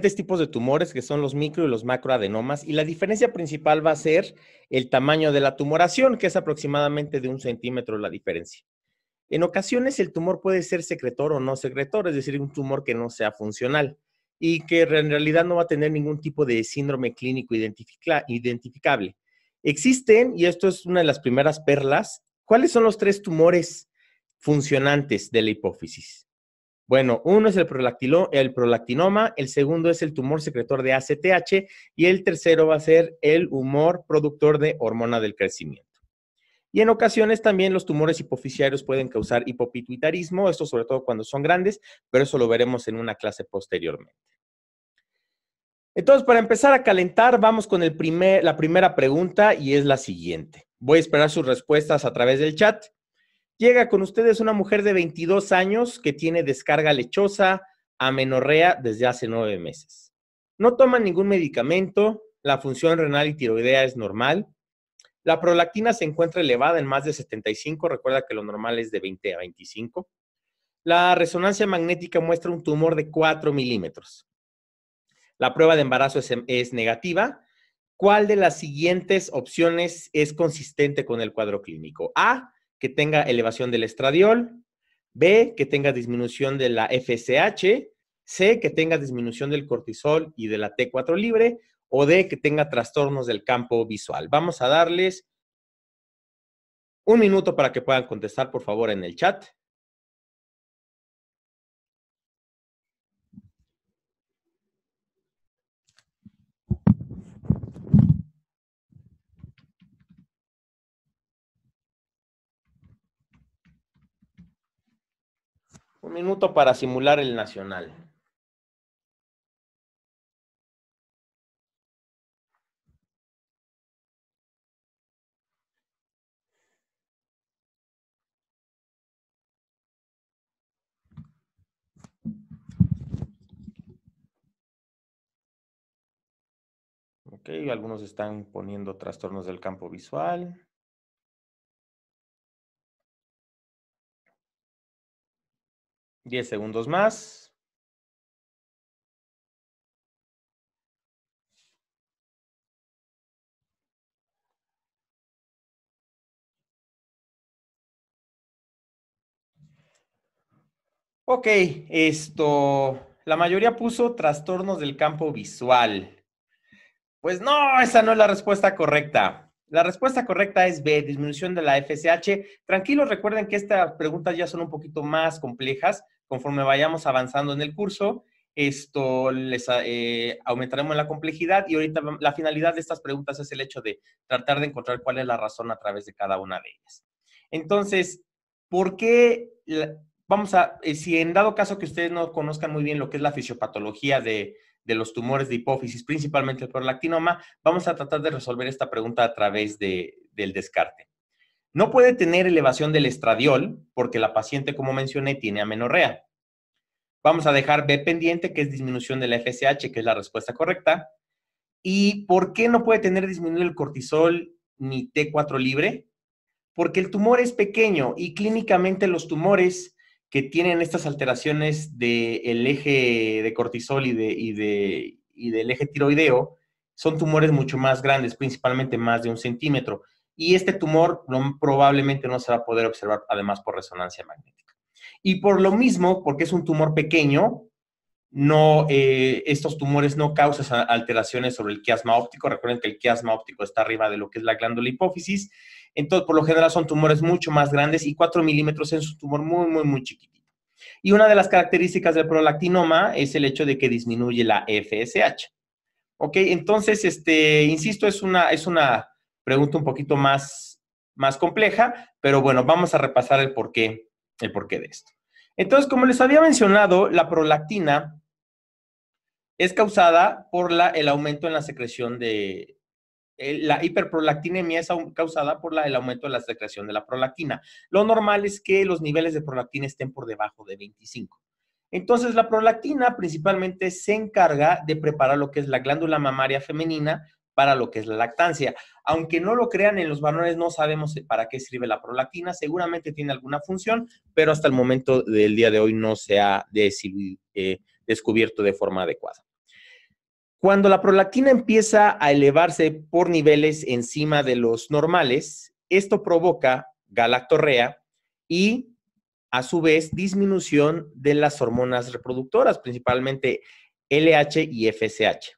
diferentes tipos de tumores que son los micro y los macroadenomas, y la diferencia principal va a ser el tamaño de la tumoración, que es aproximadamente de 1 centímetro la diferencia. En ocasiones el tumor puede ser secretor o no secretor, es decir, un tumor que no sea funcional y que en realidad no va a tener ningún tipo de síndrome clínico identificable. Existen, y esto es una de las primeras perlas, ¿cuáles son los 3 tumores funcionantes de la hipófisis? Bueno, uno es el prolactinoma, el segundo es el tumor secretor de ACTH y el tercero va a ser el humor productor de hormona del crecimiento. Y en ocasiones también los tumores hipofisiarios pueden causar hipopituitarismo, esto sobre todo cuando son grandes, pero eso lo veremos en una clase posteriormente. Entonces, para empezar a calentar, vamos con la primera pregunta y es la siguiente. Voy a esperar sus respuestas a través del chat. Llega con ustedes una mujer de 22 años que tiene descarga lechosa, amenorrea desde hace 9 meses. No toma ningún medicamento, la función renal y tiroidea es normal. La prolactina se encuentra elevada en más de 75, recuerda que lo normal es de 20 a 25. La resonancia magnética muestra un tumor de 4 milímetros. La prueba de embarazo es negativa. ¿Cuál de las siguientes opciones es consistente con el cuadro clínico? A, que tenga elevación del estradiol. B, que tenga disminución de la FSH. C, que tenga disminución del cortisol y de la T4 libre. O D, que tenga trastornos del campo visual. Vamos a darles 1 minuto para que puedan contestar, por favor, en el chat. Un minuto para simular el nacional. Ok, algunos están poniendo trastornos del campo visual. Diez segundos más. Ok, la mayoría puso trastornos del campo visual. Pues no, esa no es la respuesta correcta. La respuesta correcta es B, disminución de la FSH. Tranquilos, recuerden que estas preguntas ya son un poquito más complejas. Conforme vayamos avanzando en el curso, les aumentaremos la complejidad y ahorita la finalidad de estas preguntas es el hecho de tratar de encontrar cuál es la razón a través de cada una de ellas. Entonces, ¿por qué? Si en dado caso que ustedes no conozcan muy bien lo que es la fisiopatología de los tumores de hipófisis, principalmente el prolactinoma, vamos a tratar de resolver esta pregunta a través del descarte. No puede tener elevación del estradiol porque la paciente, como mencioné, tiene amenorrea. Vamos a dejar B pendiente, que es disminución de la FSH, que es la respuesta correcta. ¿Y por qué no puede tener disminuido el cortisol ni T4 libre? Porque el tumor es pequeño y clínicamente los tumores que tienen estas alteraciones del eje de cortisol y del eje tiroideo son tumores mucho más grandes, principalmente más de 1 centímetro. Y este tumor probablemente no se va a poder observar, además, por resonancia magnética. Y por lo mismo, porque es un tumor pequeño, estos tumores no causan alteraciones sobre el quiasma óptico. Recuerden que el quiasma óptico está arriba de lo que es la glándula hipófisis. Entonces, por lo general, son tumores mucho más grandes y 4 milímetros es un tumor muy, muy, muy chiquitito. Y una de las características del prolactinoma es el hecho de que disminuye la FSH. Ok, entonces, insisto, es una pregunta un poquito más compleja, pero bueno, vamos a repasar el porqué de esto. Entonces, como les había mencionado, la prolactina es causada por el aumento en la secreción de... La hiperprolactinemia es causada por el aumento de la secreción de la prolactina. Lo normal es que los niveles de prolactina estén por debajo de 25. Entonces, la prolactina principalmente se encarga de preparar lo que es la glándula mamaria femenina para lo que es la lactancia. Aunque no lo crean, en los varones no sabemos para qué sirve la prolactina. Seguramente tiene alguna función, pero hasta el momento del día de hoy no se ha descubierto de forma adecuada. Cuando la prolactina empieza a elevarse por niveles encima de los normales, esto provoca galactorrea y, a su vez, disminución de las hormonas reproductoras, principalmente LH y FSH.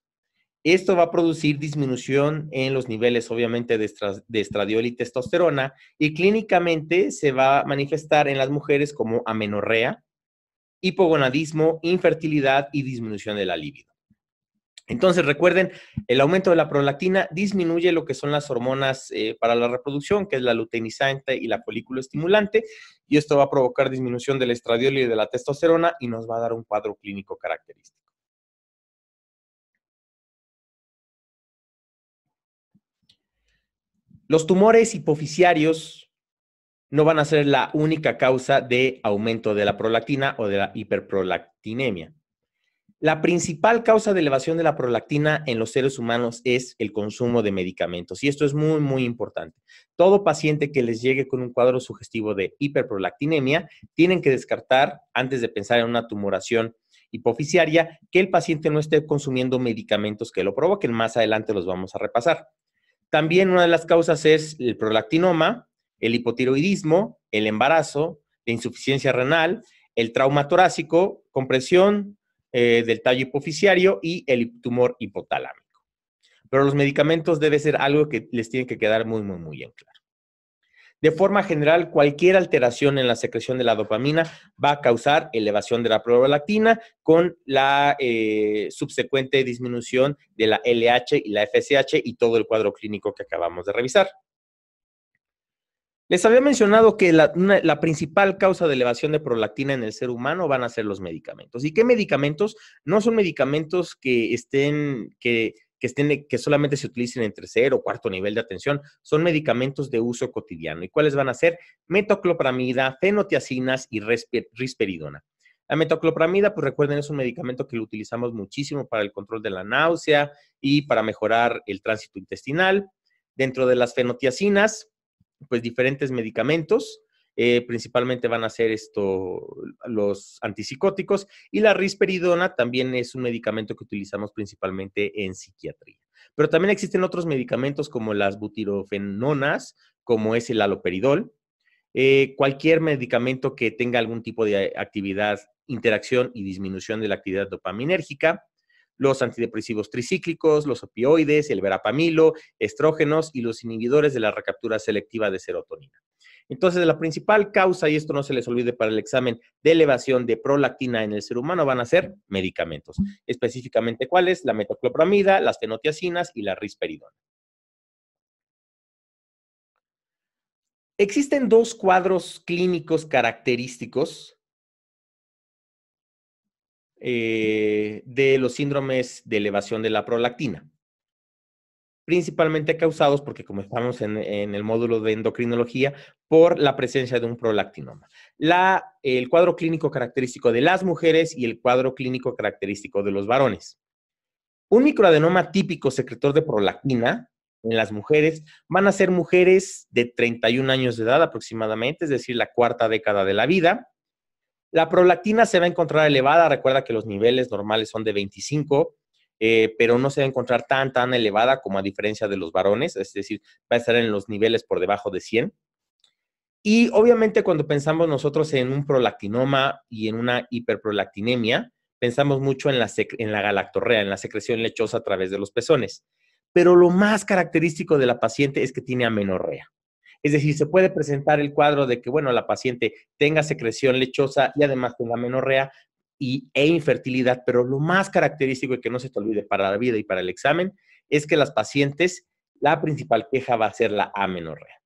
Esto va a producir disminución en los niveles, obviamente, de estradiol y testosterona, y clínicamente se va a manifestar en las mujeres como amenorrea, hipogonadismo, infertilidad y disminución de la libido. Entonces, recuerden, el aumento de la prolactina disminuye lo que son las hormonas para la reproducción, que es la luteinizante y la folículo estimulante, y esto va a provocar disminución del estradiol y de la testosterona y nos va a dar un cuadro clínico característico. Los tumores hipoficiarios no van a ser la única causa de aumento de la prolactina o de la hiperprolactinemia. La principal causa de elevación de la prolactina en los seres humanos es el consumo de medicamentos. Y esto es muy, muy importante. Todo paciente que les llegue con un cuadro sugestivo de hiperprolactinemia, tienen que descartar, antes de pensar en una tumoración hipoficiaria, que el paciente no esté consumiendo medicamentos que lo provoquen. Más adelante los vamos a repasar. También una de las causas es el prolactinoma, el hipotiroidismo, el embarazo, la insuficiencia renal, el trauma torácico, compresión del tallo hipoficiario y el tumor hipotalámico. Pero los medicamentos debe ser algo que les tiene que quedar muy, muy, muy en claro. De forma general, cualquier alteración en la secreción de la dopamina va a causar elevación de la prolactina con la subsecuente disminución de la LH y la FSH y todo el cuadro clínico que acabamos de revisar. Les había mencionado que la principal causa de elevación de prolactina en el ser humano van a ser los medicamentos. ¿Y qué medicamentos? No son medicamentos que solamente se utilicen en tercer o cuarto nivel de atención, son medicamentos de uso cotidiano. ¿Y cuáles van a ser? Metoclopramida, fenotiacinas y risperidona. La metoclopramida, pues recuerden, es un medicamento que lo utilizamos muchísimo para el control de la náusea y para mejorar el tránsito intestinal. Dentro de las fenotiacinas, pues diferentes medicamentos, principalmente van a ser los antipsicóticos, y la risperidona también es un medicamento que utilizamos principalmente en psiquiatría. Pero también existen otros medicamentos como las butirofenonas, como es el haloperidol, cualquier medicamento que tenga algún tipo de actividad, interacción y disminución de la actividad dopaminérgica, los antidepresivos tricíclicos, los opioides, el verapamilo, estrógenos y los inhibidores de la recaptura selectiva de serotonina. Entonces, la principal causa, y esto no se les olvide para el examen, de elevación de prolactina en el ser humano van a ser medicamentos. Específicamente, ¿cuáles? La metoclopramida, las fenotiacinas y la risperidona. Existen dos cuadros clínicos característicos de los síndromes de elevación de la prolactina, principalmente causados, porque como estamos en el módulo de endocrinología, por la presencia de un prolactinoma. El cuadro clínico característico de las mujeres y el cuadro clínico característico de los varones. Un microadenoma típico secretor de prolactina en las mujeres van a ser mujeres de 31 años de edad aproximadamente, es decir, la cuarta década de la vida. La prolactina se va a encontrar elevada, recuerda que los niveles normales son de 25, pero no se va a encontrar tan elevada como a diferencia de los varones, es decir, va a estar en los niveles por debajo de 100. Y obviamente cuando pensamos nosotros en un prolactinoma y en una hiperprolactinemia, pensamos mucho en la galactorrea, en la secreción lechosa a través de los pezones. Pero lo más característico de la paciente es que tiene amenorrea. Es decir, se puede presentar el cuadro de que, bueno, la paciente tenga secreción lechosa y además tenga amenorrea e infertilidad, pero lo más característico y que no se te olvide para la vida y para el examen es que las pacientes, la principal queja va a ser la amenorrea.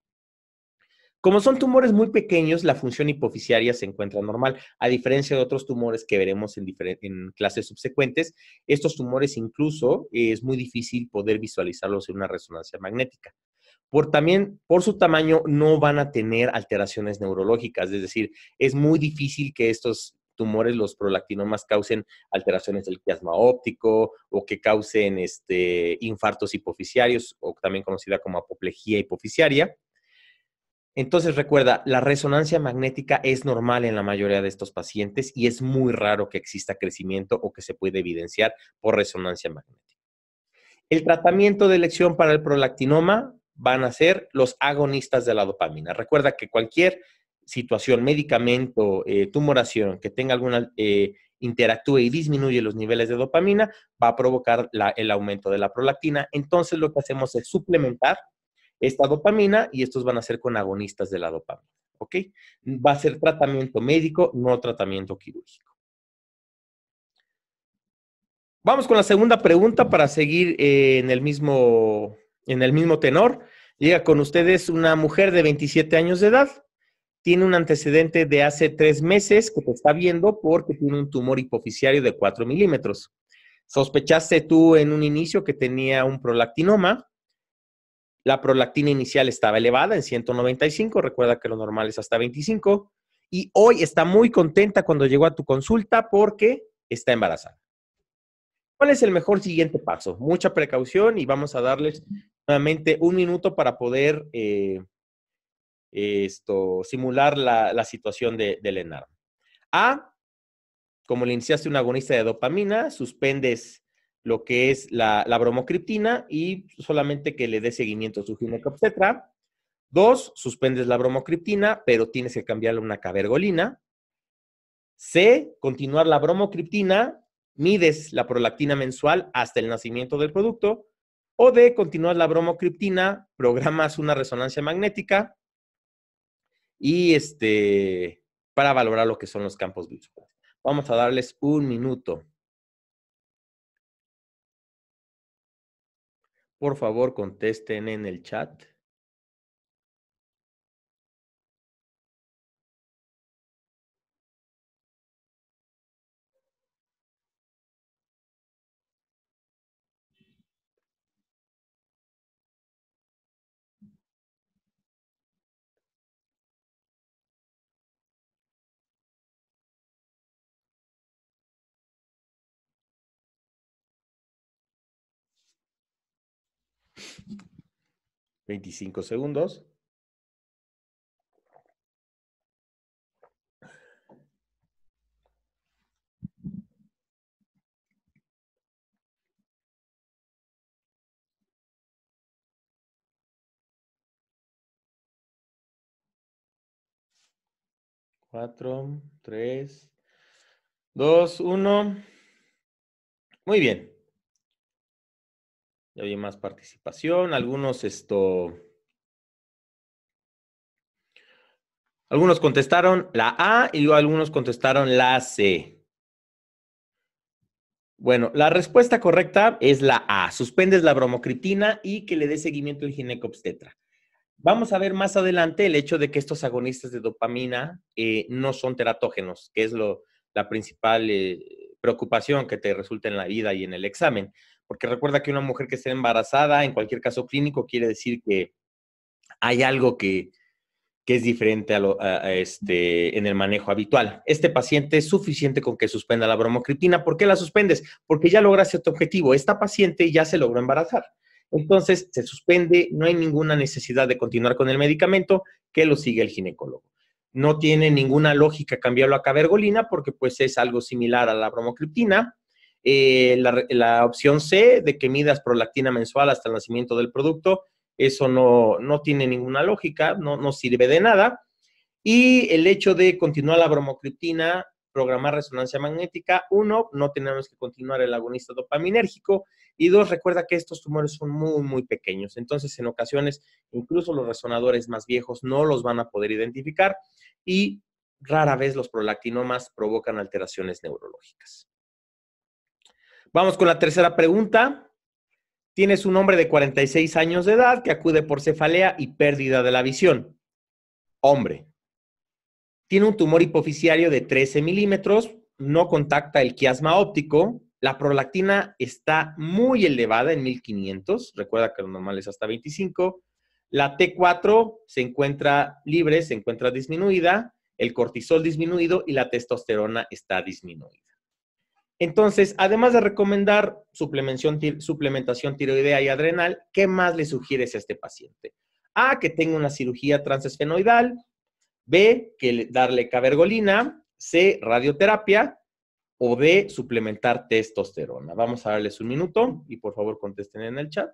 Como son tumores muy pequeños, la función hipoficiaria se encuentra normal, a diferencia de otros tumores que veremos en clases subsecuentes. Estos tumores incluso es muy difícil poder visualizarlos en una resonancia magnética. También por su tamaño no van a tener alteraciones neurológicas, es decir, es muy difícil que estos tumores, los prolactinomas, causen alteraciones del quiasma óptico o que causen infartos hipoficiarios, o también conocida como apoplejía hipoficiaria. Entonces, recuerda, la resonancia magnética es normal en la mayoría de estos pacientes y es muy raro que exista crecimiento o que se pueda evidenciar por resonancia magnética. El tratamiento de elección para el prolactinoma van a ser los agonistas de la dopamina. Recuerda que cualquier situación, medicamento, tumoración que tenga alguna, interactúe y disminuye los niveles de dopamina, va a provocar el aumento de la prolactina. Entonces lo que hacemos es suplementar esta dopamina y estos van a ser con agonistas de la dopamina. ¿Ok? Va a ser tratamiento médico, no tratamiento quirúrgico. Vamos con la segunda pregunta para seguir en el mismo tenor. Llega con ustedes una mujer de 27 años de edad. Tiene un antecedente de hace 3 meses que te está viendo porque tiene un tumor hipoficiario de 4 milímetros. Sospechaste tú en un inicio que tenía un prolactinoma. La prolactina inicial estaba elevada en 195. Recuerda que lo normal es hasta 25. Y hoy está muy contenta cuando llegó a tu consulta porque está embarazada. ¿Cuál es el mejor siguiente paso? Mucha precaución y vamos a darles nuevamente 1 minuto para poder simular la situación del ENARM. A, como le iniciaste un agonista de dopamina, suspendes lo que es la bromocriptina y solamente que le dé seguimiento a su ginecobstetra. 2, suspendes la bromocriptina, pero tienes que cambiarle a una cabergolina. C, continuar la bromocriptina, mides la prolactina mensual hasta el nacimiento del producto. O D, continuar la bromocriptina, programas una resonancia magnética y para valorar lo que son los campos visuales. Vamos a darles 1 minuto. Por favor, contesten en el chat. ¿25 segundos? Cuatro, 3, 2, 1. Muy bien. Ya había más participación. Algunos contestaron la A y luego algunos contestaron la C. Bueno, la respuesta correcta es la A. Suspendes la bromocriptina y que le dé seguimiento el ginecobstetra. Vamos a ver más adelante el hecho de que estos agonistas de dopamina no son teratógenos, que es la principal preocupación que te resulta en la vida y en el examen. Porque recuerda que una mujer que esté embarazada, en cualquier caso clínico, quiere decir que hay algo que es diferente en el manejo habitual. Este paciente es suficiente con que suspenda la bromocriptina. ¿Por qué la suspendes? Porque ya lograste tu objetivo. Esta paciente ya se logró embarazar. Entonces, se suspende, no hay ninguna necesidad de continuar con el medicamento, que lo sigue el ginecólogo. No tiene ninguna lógica cambiarlo a cabergolina porque pues es algo similar a la bromocriptina. La opción C de que midas prolactina mensual hasta el nacimiento del producto, eso no tiene ninguna lógica, no sirve de nada. Y el hecho de continuar la bromocriptina, programar resonancia magnética, 1, no tenemos que continuar el agonista dopaminérgico, y 2, recuerda que estos tumores son muy, muy pequeños. Entonces, en ocasiones, incluso los resonadores más viejos no los van a poder identificar y rara vez los prolactinomas provocan alteraciones neurológicas. Vamos con la tercera pregunta. Tienes un hombre de 46 años de edad que acude por cefalea y pérdida de la visión. Hombre. Tiene un tumor hipoficiario de 13 milímetros, no contacta el quiasma óptico, la prolactina está muy elevada en 1500, recuerda que lo normal es hasta 25, la T4 se encuentra libre, se encuentra disminuida, el cortisol disminuido y la testosterona está disminuida. Entonces, además de recomendar suplementación tiroidea y adrenal, ¿qué más le sugieres a este paciente? A, que tenga una cirugía transesfenoidal. B, que darle cabergolina. C, radioterapia. o D, suplementar testosterona? Vamos a darles un minuto y por favor contesten en el chat.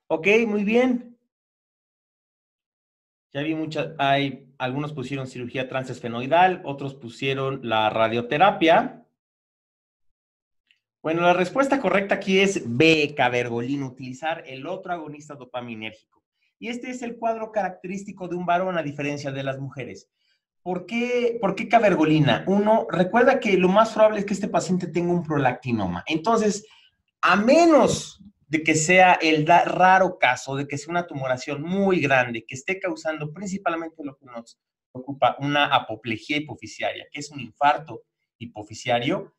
Ok, muy bien. Ya vi algunos pusieron cirugía transesfenoidal, otros pusieron la radioterapia. Bueno, la respuesta correcta aquí es B, cabergolina, utilizar el otro agonista dopaminérgico. Y este es el cuadro característico de un varón a diferencia de las mujeres. ¿Por qué cabergolina? Uno, recuerda que lo más probable es que este paciente tenga un prolactinoma. Entonces, a menos de que sea el raro caso, de que sea una tumoración muy grande, que esté causando principalmente lo que nos preocupa, una apoplejía hipofisiaria, que es un infarto hipofisiario,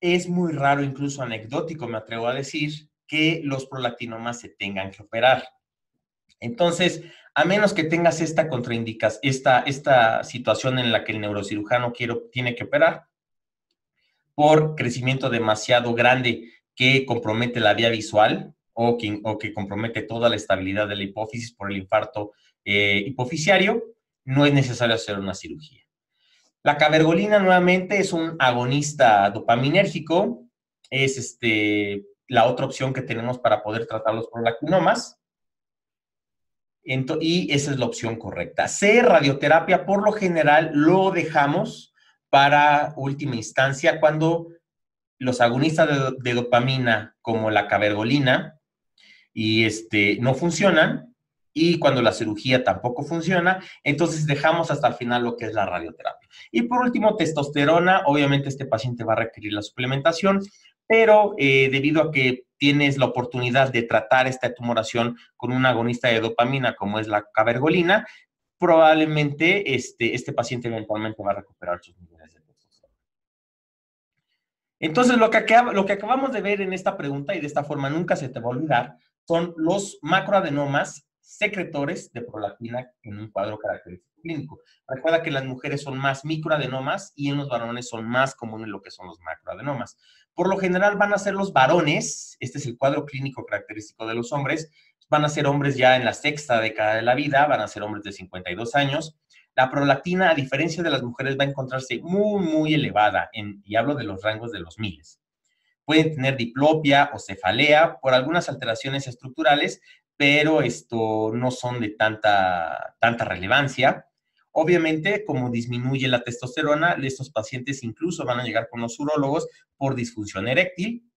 es muy raro, incluso anecdótico, me atrevo a decir, que los prolactinomas se tengan que operar. Entonces, a menos que tengas esta contraindicación, esta situación en la que el neurocirujano tiene que operar por crecimiento demasiado grande que compromete la vía visual o que compromete toda la estabilidad de la hipófisis por el infarto hipofisiario, no es necesario hacer una cirugía. La cabergolina nuevamente es un agonista dopaminérgico, es la otra opción que tenemos para poder tratar los prolactinomas. Y esa es la opción correcta. C, radioterapia, por lo general lo dejamos para última instancia cuando los agonistas de dopamina, como la cabergolina, no funcionan, y cuando la cirugía tampoco funciona, entonces dejamos hasta el final lo que es la radioterapia. Y por último, testosterona. Obviamente este paciente va a requerir la suplementación, pero debido a que tienes la oportunidad de tratar esta tumoración con un agonista de dopamina como es la cabergolina, probablemente este paciente eventualmente va a recuperar sus niveles de testosterona. Entonces, lo que acabamos de ver en esta pregunta, y de esta forma nunca se te va a olvidar, son los macroadenomas secretores de prolactina en un cuadro característico clínico. Recuerda que las mujeres son más microadenomas y en los varones son más comunes lo que son los macroadenomas. Por lo general van a ser los varones, este es el cuadro clínico característico de los hombres, van a ser hombres ya en la sexta década de la vida, van a ser hombres de 52 años. La prolactina, a diferencia de las mujeres, va a encontrarse muy, muy elevada, y hablo de los rangos de los miles. Pueden tener diplopia o cefalea por algunas alteraciones estructurales, pero esto no son de tanta relevancia. Obviamente, como disminuye la testosterona, estos pacientes incluso van a llegar con los urólogos por disfunción eréctil.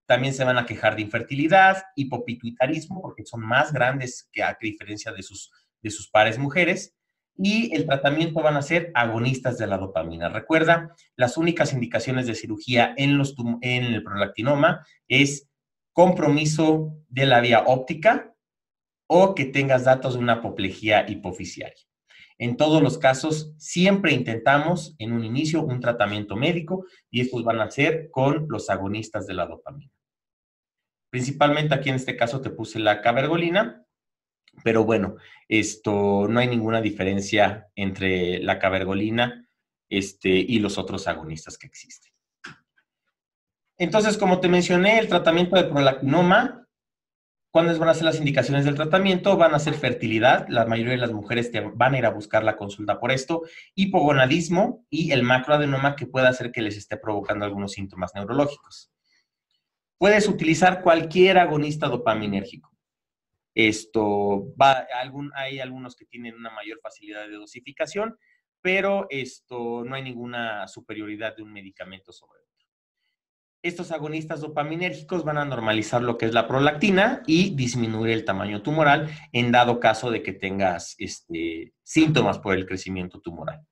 También se van a quejar de infertilidad, hipopituitarismo, porque son más grandes que a diferencia de sus pares mujeres. Y el tratamiento van a ser agonistas de la dopamina. Recuerda, las únicas indicaciones de cirugía en el prolactinoma es compromiso de la vía óptica o que tengas datos de una apoplejía hipofisiaria. En todos los casos, siempre intentamos en un inicio un tratamiento médico, y estos van a ser con los agonistas de la dopamina. Principalmente aquí en este caso te puse la cabergolina, Pero bueno, no hay ninguna diferencia entre la cabergolina y los otros agonistas que existen. Entonces, como te mencioné, el tratamiento de prolactinoma, ¿cuáles van a ser las indicaciones del tratamiento? Van a ser fertilidad, la mayoría de las mujeres van a ir a buscar la consulta por esto, hipogonadismo y el macroadenoma que puede hacer que les esté provocando algunos síntomas neurológicos. Puedes utilizar cualquier agonista dopaminérgico. Hay algunos que tienen una mayor facilidad de dosificación, pero no hay ninguna superioridad de un medicamento sobre otro. Estos agonistas dopaminérgicos van a normalizar lo que es la prolactina y disminuir el tamaño tumoral en dado caso de que tengas síntomas por el crecimiento tumoral.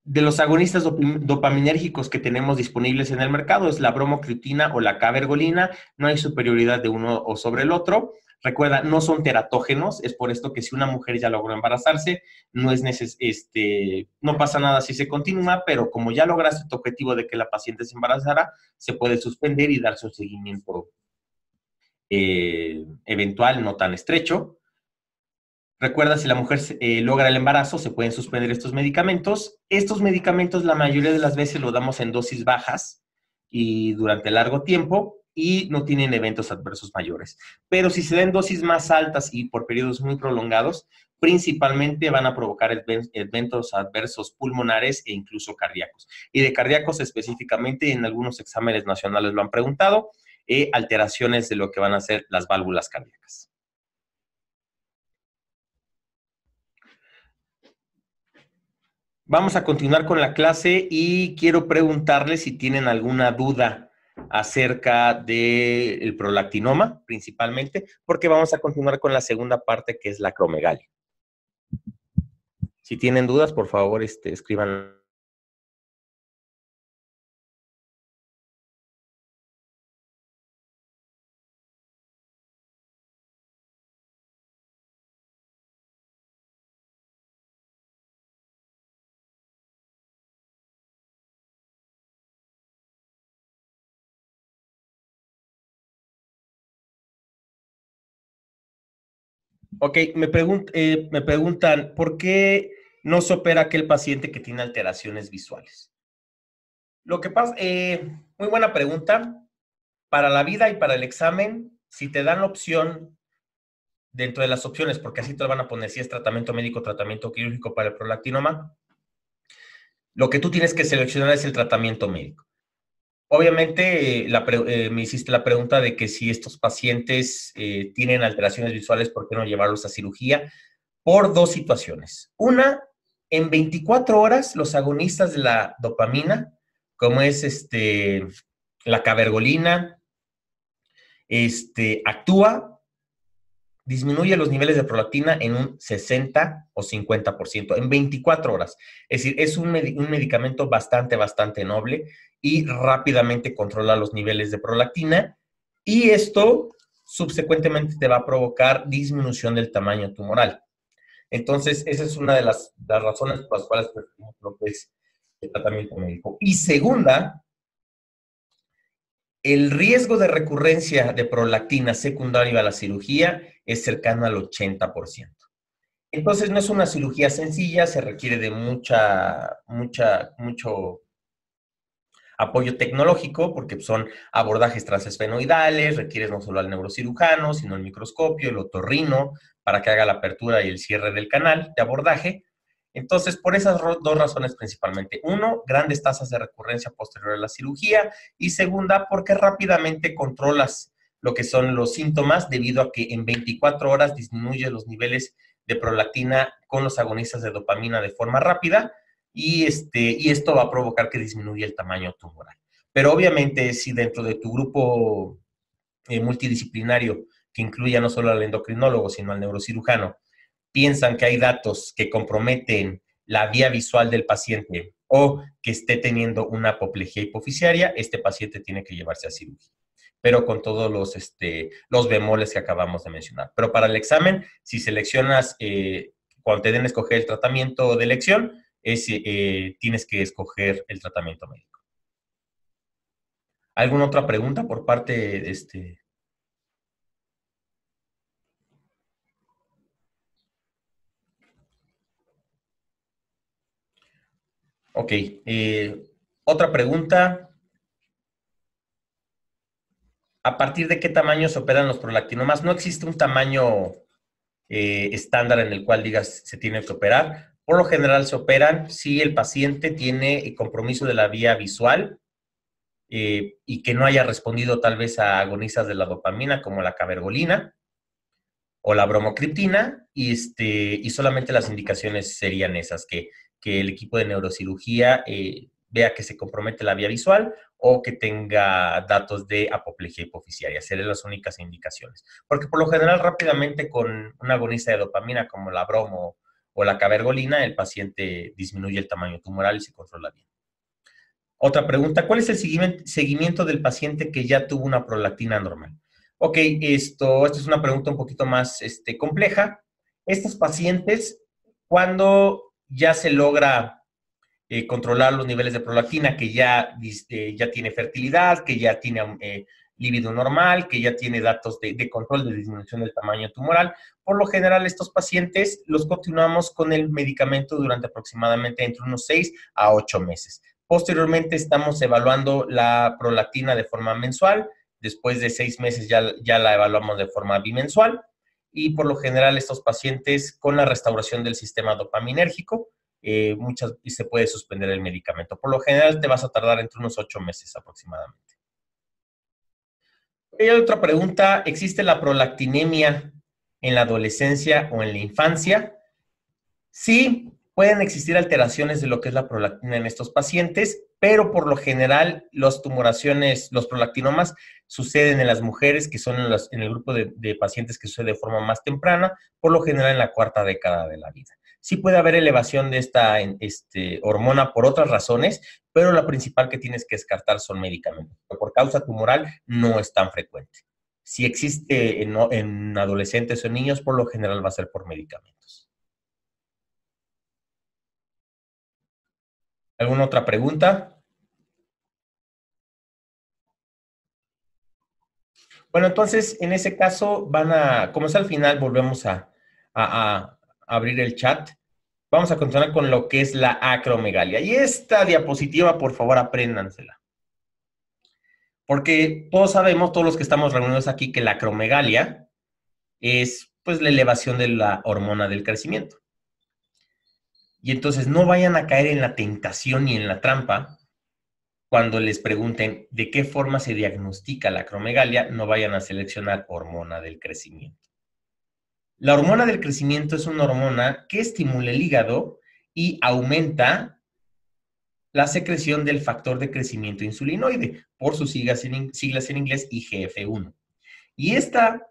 De los agonistas dopaminérgicos que tenemos disponibles en el mercado es la bromocriptina o la cabergolina. No hay superioridad de uno o sobre el otro. Recuerda, no son teratógenos, es por esto que si una mujer ya logró embarazarse, no pasa nada si se continúa, pero como ya lograste tu objetivo de que la paciente se embarazara, se puede suspender y darse un seguimiento eventual, no tan estrecho. Recuerda, si la mujer logra el embarazo, se pueden suspender estos medicamentos. Estos medicamentos la mayoría de las veces lo damos en dosis bajas y durante largo tiempo y no tienen eventos adversos mayores. Pero si se dan dosis más altas y por periodos muy prolongados, principalmente van a provocar eventos adversos pulmonares e incluso cardíacos. Y de cardíacos específicamente, en algunos exámenes nacionales lo han preguntado, alteraciones de lo que van a ser las válvulas cardíacas. Vamos a continuar con la clase y quiero preguntarles si tienen alguna duda acerca del prolactinoma, principalmente, porque vamos a continuar con la segunda parte, que es la acromegalia. Si tienen dudas, por favor, escriban. Ok, me preguntan, ¿por qué no se opera aquel paciente que tiene alteraciones visuales? Lo que pasa, muy buena pregunta. Para la vida y para el examen, si te dan la opción, dentro de las opciones, porque así te lo van a poner, si es tratamiento médico, tratamiento quirúrgico para el prolactinoma, lo que tú tienes que seleccionar es el tratamiento médico. Obviamente, me hiciste la pregunta de que si estos pacientes tienen alteraciones visuales, ¿por qué no llevarlos a cirugía? Por dos situaciones. Una, en 24 horas, los agonistas de la dopamina, como es la cabergolina, actúa, disminuye los niveles de prolactina en un 60 o 50% en 24 horas. Es decir, es un medicamento bastante noble y rápidamente controla los niveles de prolactina y esto subsecuentemente te va a provocar disminución del tamaño tumoral. Entonces, esa es una de las razones por las cuales preferimos lo que es el tratamiento médico. Y segunda, el riesgo de recurrencia de prolactina secundaria a la cirugía es cercano al 80%. Entonces, no es una cirugía sencilla, se requiere de mucho apoyo tecnológico, porque son abordajes transesfenoidales, requieres no solo al neurocirujano, sino el microscopio, el otorrino, para que haga la apertura y el cierre del canal de abordaje. Entonces, por esas dos razones principalmente. Uno, grandes tasas de recurrencia posterior a la cirugía. Y segunda, porque rápidamente controlas lo que son los síntomas debido a que en 24 horas disminuye los niveles de prolactina con los agonistas de dopamina de forma rápida y esto va a provocar que disminuya el tamaño tumoral. Pero obviamente, si dentro de tu grupo multidisciplinario, que incluya no solo al endocrinólogo, sino al neurocirujano, piensan que hay datos que comprometen la vía visual del paciente o que esté teniendo una apoplejía hipoficiaria, este paciente tiene que llevarse a cirugía, pero con todos los bemoles que acabamos de mencionar. Pero para el examen, si seleccionas, cuando te den a escoger el tratamiento de elección, tienes que escoger el tratamiento médico. ¿Alguna otra pregunta por parte de Ok. Otra pregunta. ¿A partir de qué tamaño se operan los prolactinomas? No existe un tamaño estándar en el cual digas se tiene que operar. Por lo general se operan si el paciente tiene compromiso de la vía visual y que no haya respondido tal vez a agonistas de la dopamina como la cabergolina o la bromocriptina y solamente las indicaciones serían esas, que el equipo de neurocirugía vea que se compromete la vía visual o que tenga datos de apoplejía hipoficiaria. Serían las únicas indicaciones. Porque por lo general rápidamente con una agonista de dopamina como la bromo o la cabergolina, el paciente disminuye el tamaño tumoral y se controla bien. Otra pregunta, ¿cuál es el seguimiento del paciente que ya tuvo una prolactina normal? Ok, esta es una pregunta un poquito más compleja. Estos pacientes, cuando ya se logra controlar los niveles de prolactina, que ya tiene fertilidad, que ya tiene líbido normal, que ya tiene datos de control de disminución del tamaño tumoral, por lo general estos pacientes los continuamos con el medicamento durante aproximadamente entre unos 6 a 8 meses. Posteriormente estamos evaluando la prolactina de forma mensual, después de 6 meses ya la evaluamos de forma bimensual y por lo general estos pacientes con la restauración del sistema dopaminérgico se puede suspender el medicamento. Por lo general te vas a tardar entre unos 8 meses aproximadamente. Hay otra pregunta, ¿existe la prolactinemia en la adolescencia o en la infancia? Sí, pueden existir alteraciones de lo que es la prolactina en estos pacientes, pero por lo general las tumoraciones, los prolactinomas suceden en las mujeres que son en el grupo de pacientes que sucede de forma más temprana, por lo general en la cuarta década de la vida. Sí puede haber elevación de esta hormona por otras razones, pero la principal que tienes que descartar son medicamentos. Por causa tumoral no es tan frecuente. Si existe en adolescentes o niños, por lo general va a ser por medicamentos. ¿Alguna otra pregunta? Bueno, entonces, en ese caso, como es al final, volvemos a abrir el chat. Vamos a continuar con lo que es la acromegalia. Y esta diapositiva, por favor, apréndansela. Porque todos sabemos, todos los que estamos reunidos aquí, que la acromegalia es pues la elevación de la hormona del crecimiento. Y entonces no vayan a caer en la tentación y en la trampa cuando les pregunten de qué forma se diagnostica la acromegalia, no vayan a seleccionar hormona del crecimiento. La hormona del crecimiento es una hormona que estimula el hígado y aumenta la secreción del factor de crecimiento insulinoide, por sus siglas en inglés IGF-1. Y esta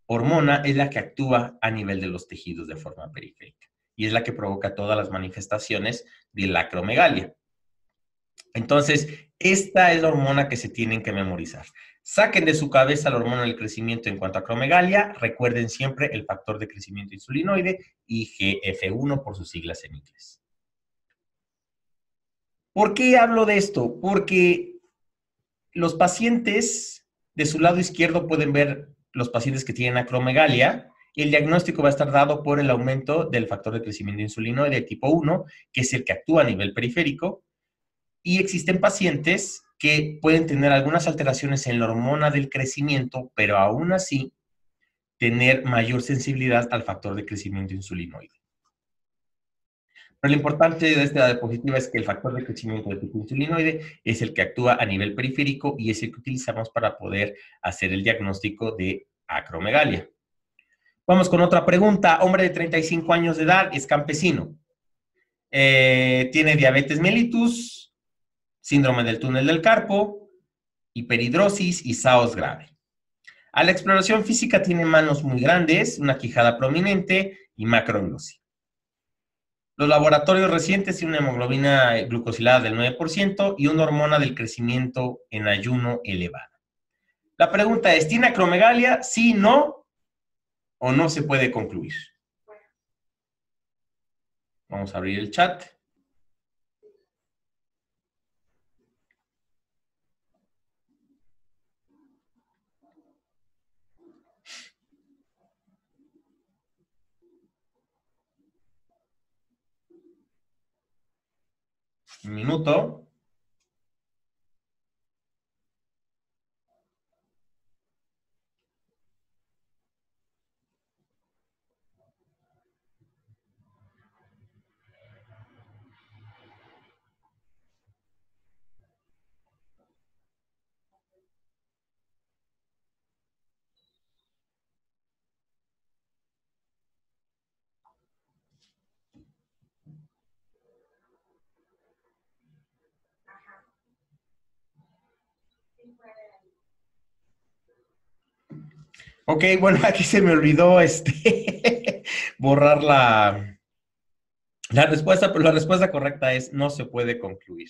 hormona es la que actúa a nivel de los tejidos de forma periférica y es la que provoca todas las manifestaciones de la acromegalia. Entonces, esta es la hormona que se tienen que memorizar. Saquen de su cabeza la hormona del crecimiento en cuanto a acromegalia. Recuerden siempre el factor de crecimiento insulinoide, IGF-1 por sus siglas en inglés. ¿Por qué hablo de esto? Porque los pacientes de su lado izquierdo pueden ver los pacientes que tienen acromegalia. El diagnóstico va a estar dado por el aumento del factor de crecimiento insulinoide tipo 1, que es el que actúa a nivel periférico. Y existen pacientes que pueden tener algunas alteraciones en la hormona del crecimiento, pero aún así tener mayor sensibilidad al factor de crecimiento insulinoide. Pero lo importante de esta diapositiva es que el factor de crecimiento de tipo insulinoide es el que actúa a nivel periférico y es el que utilizamos para poder hacer el diagnóstico de acromegalia. Vamos con otra pregunta. Hombre de 35 años de edad, es campesino. Tiene diabetes mellitus, síndrome del túnel del carpo, hiperhidrosis y SAOS grave. A la exploración física tiene manos muy grandes, una quijada prominente y macroglosia. Los laboratorios recientes tienen una hemoglobina glucosilada del 9% y una hormona del crecimiento en ayuno elevada. La pregunta es, ¿tiene acromegalia? Sí, no, o no se puede concluir. Vamos a abrir el chat. Un minuto. Ok, bueno, aquí se me olvidó borrar la respuesta, pero la respuesta correcta es no se puede concluir.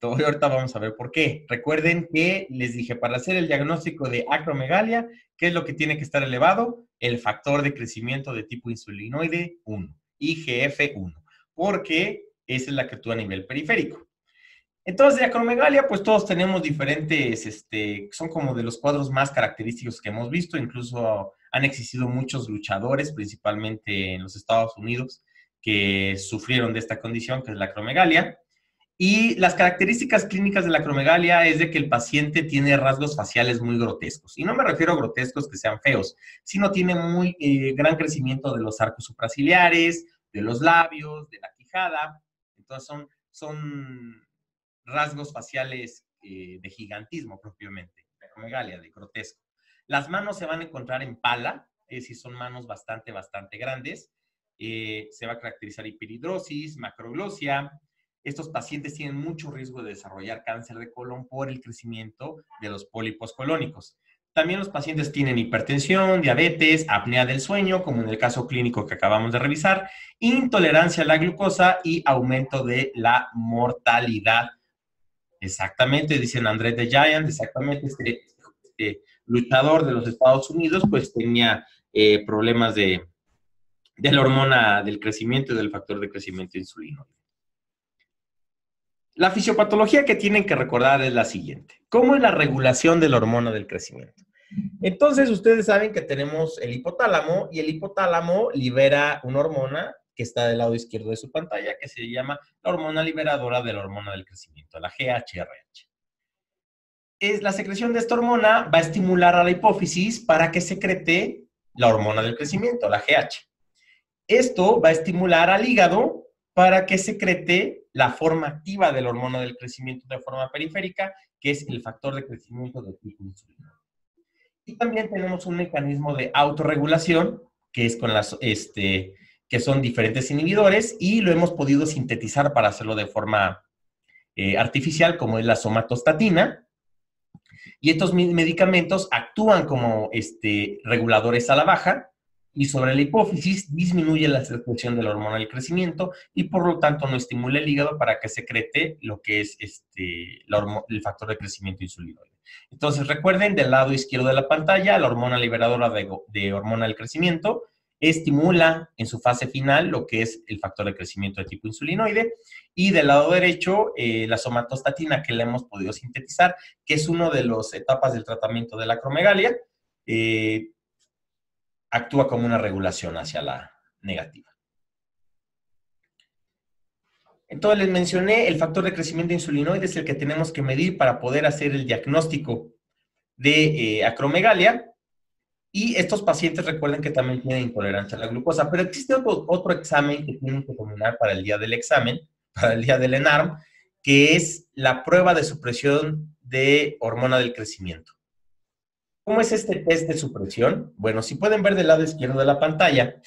Ahorita vamos a ver por qué. Recuerden que les dije, para hacer el diagnóstico de acromegalia, ¿qué es lo que tiene que estar elevado? El factor de crecimiento de tipo insulinoide 1, IGF-1, porque esa es la que actúa a nivel periférico. Entonces, de acromegalia, pues todos tenemos diferentes, son como de los cuadros más característicos que hemos visto, incluso han existido muchos luchadores, principalmente en los Estados Unidos, que sufrieron de esta condición, que es la acromegalia. Y las características clínicas de la acromegalia es de que el paciente tiene rasgos faciales muy grotescos. Y no me refiero a grotescos que sean feos, sino tiene muy gran crecimiento de los arcos supraciliares, de los labios, de la quijada. Entonces son rasgos faciales de gigantismo propiamente, de acromegalia, de grotesco. Las manos se van a encontrar en pala, es decir, son manos bastante grandes. Se va a caracterizar hiperhidrosis, macroglosia. Estos pacientes tienen mucho riesgo de desarrollar cáncer de colon por el crecimiento de los pólipos colónicos. También los pacientes tienen hipertensión, diabetes, apnea del sueño, como en el caso clínico que acabamos de revisar, intolerancia a la glucosa y aumento de la mortalidad. Exactamente, dicen André the Giant, exactamente, luchador de los Estados Unidos, pues tenía problemas de la hormona del crecimiento y del factor de crecimiento insulinoide. La fisiopatología que tienen que recordar es la siguiente. ¿Cómo es la regulación de la hormona del crecimiento? Entonces, ustedes saben que tenemos el hipotálamo y el hipotálamo libera una hormona que está del lado izquierdo de su pantalla, que se llama la hormona liberadora de la hormona del crecimiento, la GHRH. La secreción de esta hormona va a estimular a la hipófisis para que secrete la hormona del crecimiento, la GH. Esto va a estimular al hígado para que secrete la forma activa de la hormona del crecimiento de forma periférica, que es el factor de crecimiento de tipo insulino. Y también tenemos un mecanismo de autorregulación, que es con que son diferentes inhibidores, y lo hemos podido sintetizar para hacerlo de forma artificial, como es la somatostatina. Y estos medicamentos actúan como reguladores a la baja, y sobre la hipófisis disminuye la secreción de la hormona del crecimiento y por lo tanto no estimula el hígado para que secrete lo que es el factor de crecimiento insulinoide. Entonces recuerden, del lado izquierdo de la pantalla, la hormona liberadora de hormona del crecimiento estimula en su fase final lo que es el factor de crecimiento de tipo insulinoide, y del lado derecho la somatostatina, que la hemos podido sintetizar, que es una de las etapas del tratamiento de la acromegalia, actúa como una regulación hacia la negativa. Entonces les mencioné, el factor de crecimiento insulinoide es el que tenemos que medir para poder hacer el diagnóstico de acromegalia. Y estos pacientes recuerden que también tienen intolerancia a la glucosa, pero existe otro examen que tienen que dominar para el día del examen, para el día del ENARM, que es la prueba de supresión de hormona del crecimiento. ¿Cómo es este test de supresión? Bueno, si pueden ver del lado izquierdo de la pantalla,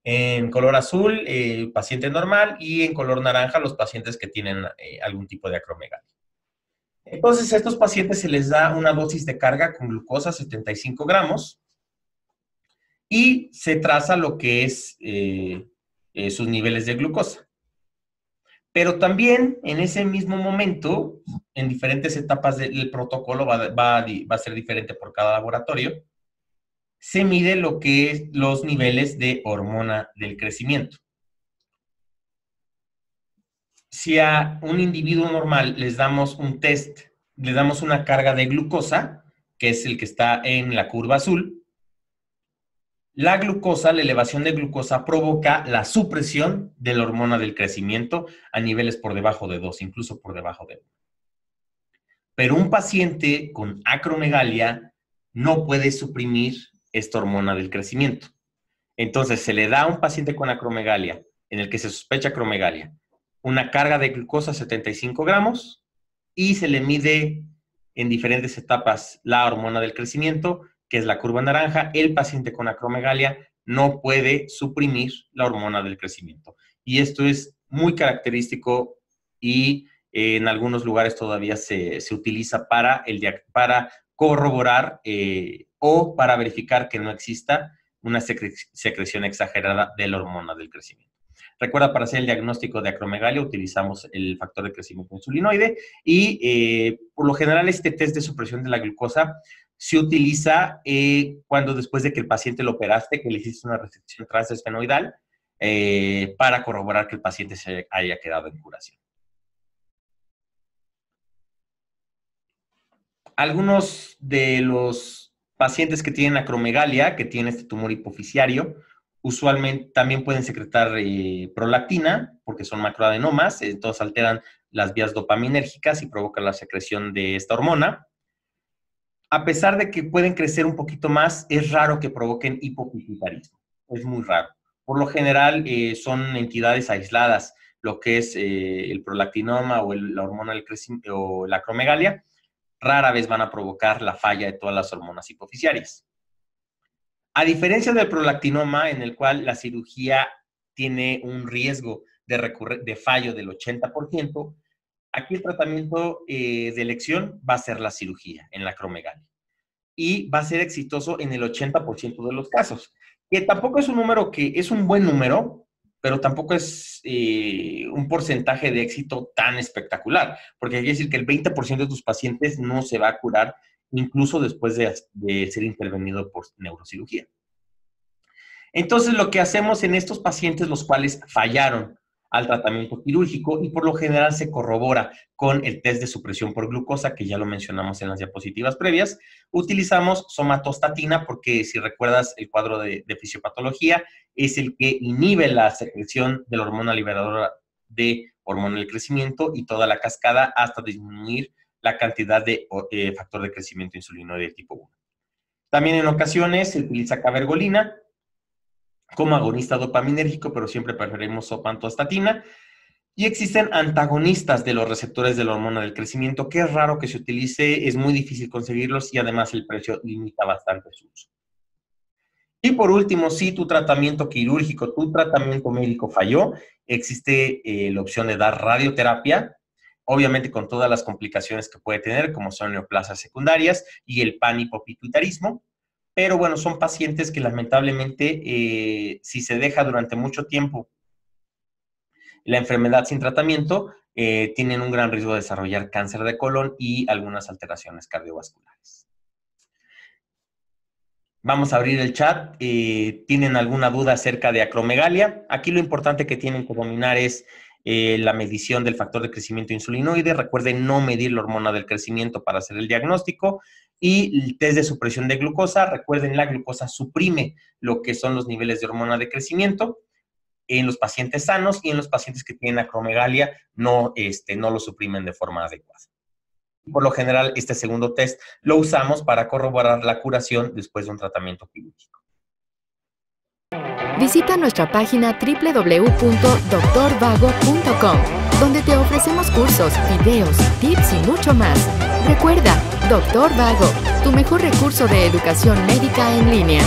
en color azul, paciente normal, y en color naranja, los pacientes que tienen algún tipo de acromegalia. Entonces, a estos pacientes se les da una dosis de carga con glucosa, 75 gramos, y se traza lo que es sus niveles de glucosa. Pero también en ese mismo momento, en diferentes etapas del protocolo, va a ser diferente por cada laboratorio, se mide lo que es los niveles de hormona del crecimiento. Si a un individuo normal les damos un test, le damos una carga de glucosa, que es el que está en la curva azul, La glucosa, la elevación de glucosa provoca la supresión de la hormona del crecimiento a niveles por debajo de 2, incluso por debajo de 1. Pero un paciente con acromegalia no puede suprimir esta hormona del crecimiento. Entonces, se le da a un paciente con acromegalia, en el que se sospecha acromegalia, una carga de glucosa 75 gramos y se le mide en diferentes etapas la hormona del crecimiento, que es la curva naranja. El paciente con acromegalia no puede suprimir la hormona del crecimiento. Y esto es muy característico y en algunos lugares todavía se utiliza para corroborar o para verificar que no exista una secreción exagerada de la hormona del crecimiento. Recuerda, para hacer el diagnóstico de acromegalia utilizamos el factor de crecimiento insulinoide y por lo general este test de supresión de la glucosa se utiliza cuando después de que el paciente lo operaste, que le hiciste una resección transesfenoidal para corroborar que el paciente se haya quedado en curación. Algunos de los pacientes que tienen acromegalia, que tienen este tumor hipofisiario, usualmente también pueden secretar prolactina, porque son macroadenomas, entonces alteran las vías dopaminérgicas y provocan la secreción de esta hormona. A pesar de que pueden crecer un poquito más, es raro que provoquen hipopituitarismo, es muy raro. Por lo general son entidades aisladas, lo que es el prolactinoma o la hormona del crecimiento o la acromegalia, rara vez van a provocar la falla de todas las hormonas hipofisiarias. A diferencia del prolactinoma, en el cual la cirugía tiene un riesgo de fallo del 80%, aquí el tratamiento de elección va a ser la cirugía en la acromegalia. Y va a ser exitoso en el 80% de los casos. Que tampoco es un número que es un buen número, pero tampoco es un porcentaje de éxito tan espectacular, porque quiere decir que el 20% de tus pacientes no se va a curar incluso después de ser intervenido por neurocirugía. Entonces, lo que hacemos en estos pacientes, los cuales fallaron al tratamiento quirúrgico, y por lo general se corrobora con el test de supresión por glucosa, que ya lo mencionamos en las diapositivas previas, utilizamos somatostatina porque, si recuerdas el cuadro de fisiopatología, es el que inhibe la secreción de la hormona liberadora de hormona del crecimiento y toda la cascada hasta disminuir la cantidad de factor de crecimiento insulinoide tipo 1. También en ocasiones se utiliza cabergolina como agonista dopaminérgico, pero siempre preferimos somatostatina. Y existen antagonistas de los receptores de la hormona del crecimiento, que es raro que se utilice, es muy difícil conseguirlos y además el precio limita bastante su uso. Y por último, si tu tratamiento quirúrgico, tu tratamiento médico falló, existe la opción de dar radioterapia, obviamente con todas las complicaciones que puede tener, como son neoplasias secundarias y el panhipopituitarismo. Pero bueno, son pacientes que lamentablemente, si se deja durante mucho tiempo la enfermedad sin tratamiento, tienen un gran riesgo de desarrollar cáncer de colon y algunas alteraciones cardiovasculares. Vamos a abrir el chat. ¿Tienen alguna duda acerca de acromegalia? Aquí lo importante que tienen que dominar es la medición del factor de crecimiento insulinoide. Recuerden no medir la hormona del crecimiento para hacer el diagnóstico. Y el test de supresión de glucosa. Recuerden, la glucosa suprime lo que son los niveles de hormona de crecimiento en los pacientes sanos, y en los pacientes que tienen acromegalia no lo suprimen de forma adecuada. Por lo general, este segundo test lo usamos para corroborar la curación después de un tratamiento quirúrgico. Visita nuestra página www.drvago.com, donde te ofrecemos cursos, videos, tips y mucho más. Recuerda, Dr. Vago, tu mejor recurso de educación médica en línea.